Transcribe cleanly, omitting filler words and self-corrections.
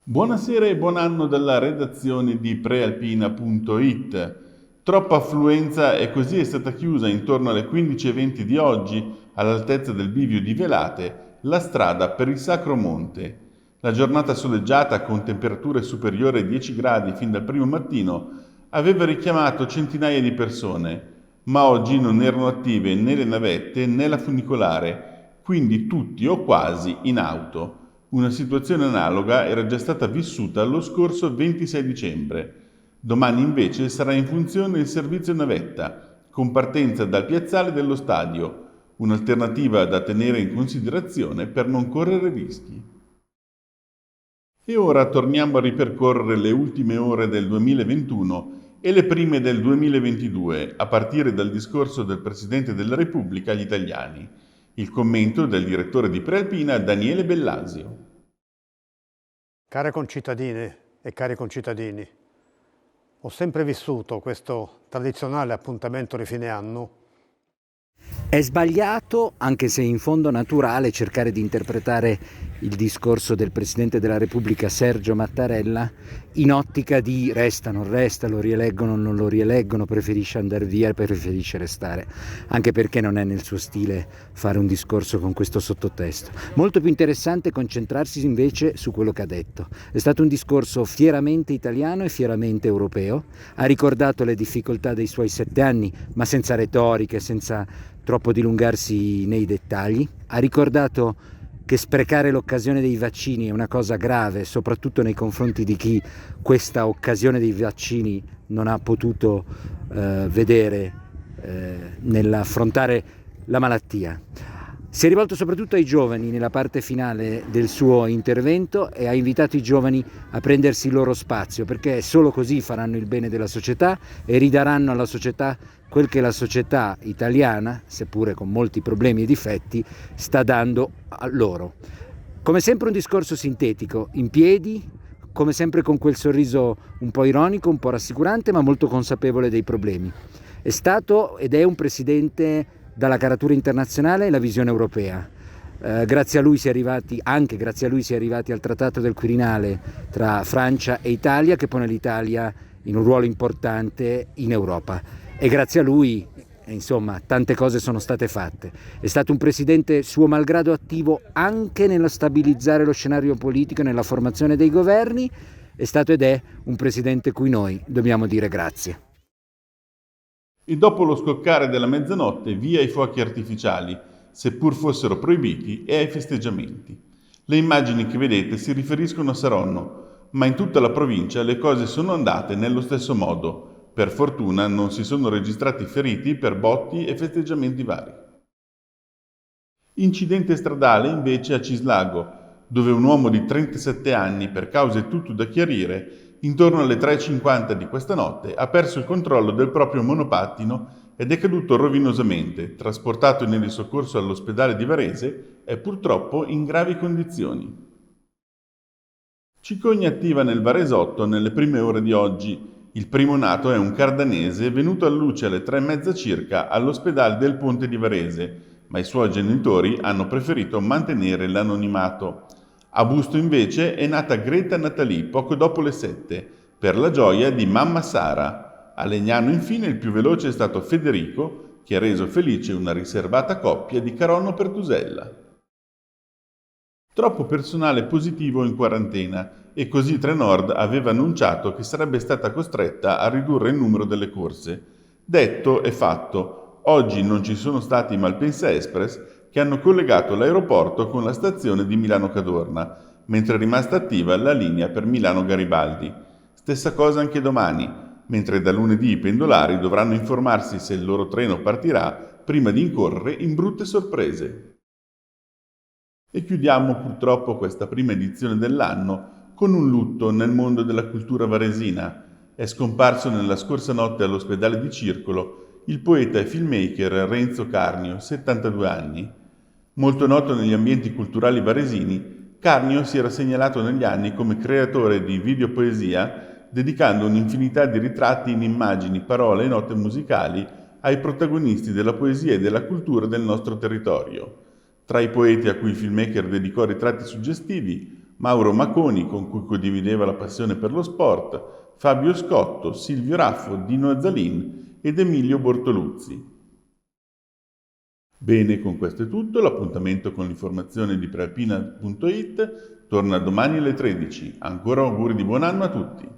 Buonasera e buon anno dalla redazione di prealpina.it. Troppa affluenza e così è stata chiusa intorno alle 15:20 di oggi, all'altezza del bivio di Velate, la strada per il Sacro Monte. La giornata soleggiata con temperature superiori ai 10 gradi fin dal primo mattino aveva richiamato centinaia di persone, ma oggi non erano attive né le navette né la funicolare, quindi tutti o quasi in auto. Una situazione analoga era già stata vissuta lo scorso 26 dicembre. Domani invece sarà in funzione il servizio navetta, con partenza dal piazzale dello stadio, un'alternativa da tenere in considerazione per non correre rischi. E ora torniamo a ripercorrere le ultime ore del 2021 e le prime del 2022, a partire dal discorso del Presidente della Repubblica agli italiani. Il commento del direttore di Prealpina Daniele Bellasio. Care concittadine e cari concittadini, ho sempre vissuto questo tradizionale appuntamento di fine anno. È sbagliato, anche se in fondo naturale, cercare di interpretare il discorso del Presidente della Repubblica Sergio Mattarella in ottica di resta, non resta, lo rieleggono, non lo rieleggono, preferisce andare via, preferisce restare, anche perché non è nel suo stile fare un discorso con questo sottotesto. Molto più interessante concentrarsi invece su quello che ha detto. È stato un discorso fieramente italiano e fieramente europeo, ha ricordato le difficoltà dei suoi 7 anni, ma senza retoriche, senza troppo dilungarsi nei dettagli, ha ricordato che sprecare l'occasione dei vaccini è una cosa grave, soprattutto nei confronti di chi questa occasione dei vaccini non ha potuto vedere nell'affrontare la malattia. Si è rivolto soprattutto ai giovani nella parte finale del suo intervento e ha invitato i giovani a prendersi il loro spazio, perché solo così faranno il bene della società e ridaranno alla società quel che la società italiana, seppure con molti problemi e difetti, sta dando a loro. Come sempre un discorso sintetico, in piedi, come sempre con quel sorriso un po' ironico, un po' rassicurante, ma molto consapevole dei problemi. È stato ed è un presidente dalla caratura internazionale e la visione europea. Grazie a lui si è arrivati al Trattato del Quirinale tra Francia e Italia, che pone l'Italia in un ruolo importante in Europa. E grazie a lui, insomma, tante cose sono state fatte. È stato un presidente suo malgrado attivo anche nello stabilizzare lo scenario politico e nella formazione dei governi. È stato ed è un presidente cui noi dobbiamo dire grazie. E dopo lo scoccare della mezzanotte, via i fuochi artificiali, seppur fossero proibiti, e ai festeggiamenti. Le immagini che vedete si riferiscono a Saronno, ma in tutta la provincia le cose sono andate nello stesso modo. Per fortuna non si sono registrati feriti per botti e festeggiamenti vari. Incidente stradale invece a Cislago, dove un uomo di 37 anni, per cause tutto da chiarire, intorno alle 3:50 di questa notte ha perso il controllo del proprio monopattino ed è caduto rovinosamente. Trasportato nel soccorso all'ospedale di Varese, è purtroppo in gravi condizioni. Cicogna attiva nel Varesotto nelle prime ore di oggi. Il primo nato è un cardanese venuto a luce alle 3:30 circa all'ospedale del Ponte di Varese, ma i suoi genitori hanno preferito mantenere l'anonimato. A Busto invece è nata Greta Nathalie poco dopo le 7, per la gioia di mamma Sara. A Legnano infine il più veloce è stato Federico, che ha reso felice una riservata coppia di Caronno Pertusella. Troppo personale positivo in quarantena e così Trenord aveva annunciato che sarebbe stata costretta a ridurre il numero delle corse. Detto e fatto, oggi non ci sono stati i Malpensa Express che hanno collegato l'aeroporto con la stazione di Milano Cadorna, mentre è rimasta attiva la linea per Milano Garibaldi. Stessa cosa anche domani, mentre da lunedì i pendolari dovranno informarsi se il loro treno partirà prima di incorrere in brutte sorprese. E chiudiamo purtroppo questa prima edizione dell'anno con un lutto nel mondo della cultura varesina. È scomparso nella scorsa notte all'ospedale di Circolo il poeta e filmmaker Renzo Carnio, 72 anni. Molto noto negli ambienti culturali varesini, Carnio si era segnalato negli anni come creatore di videopoesia, dedicando un'infinità di ritratti in immagini, parole e note musicali ai protagonisti della poesia e della cultura del nostro territorio. Tra i poeti a cui il filmmaker dedicò ritratti suggestivi, Mauro Maconi, con cui condivideva la passione per lo sport, Fabio Scotto, Silvio Raffo, Dino Azzalin ed Emilio Bortoluzzi. Bene, con questo è tutto, l'appuntamento con l'informazione di prealpina.it torna domani alle 13. Ancora auguri di buon anno a tutti!